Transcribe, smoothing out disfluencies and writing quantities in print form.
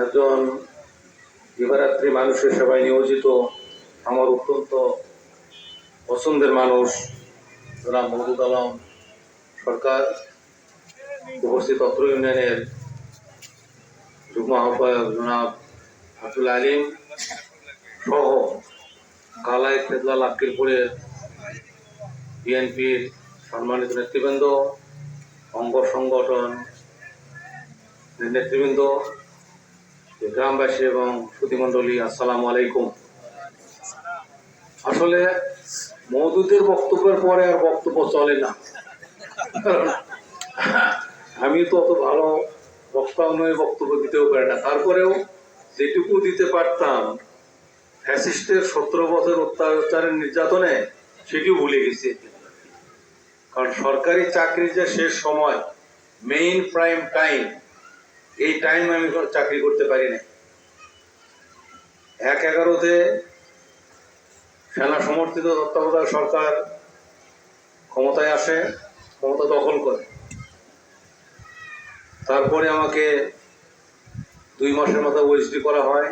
একজন দিবারাত্রি মানুষের সেবায় নিয়োজিত আমার অত্যন্ত পছন্দের মানুষ জনাব মওদুদ আলম সরকার, উপস্থিত অত্র ইউনিয়নের যুগ্ম আহ্বায়ক জনাব আব্দুল আলিম সহ কালাই খেদলা লাকিরপুরের বিএনপির সম্মানিত নেতৃবৃন্দ, অঙ্গ সংগঠন নেতৃবৃন্দ, গ্রামবাসী এবং সুধীমণ্ডলী, আসসালামু আলাইকুম। আসলে মওদুদের বক্তব্যের পরে আর বক্তব্য চলে না, আমি তো অত ভালো বক্তাও নয়, বক্তব্য দিতেও পারি না। তারপরেও যেটুকু দিতে পারতাম ফ্যাসিস্টের 17 বছর অত্যাচারের নির্যাতনে সেটিও ভুলে গেছি। কারণ সরকারি চাকরির যে শেষ সময়, মেইন প্রাইম টাইম, এই টাইম আমি চাকরি করতে পারি না। 1/11-তে সেনা সমর্থিত তত্ত্বাবধায়ক সরকার ক্ষমতায় আসে, ক্ষমতা দখল করে। তারপরে আমাকে 2 মাসের মতো ওএসডি করা হয়।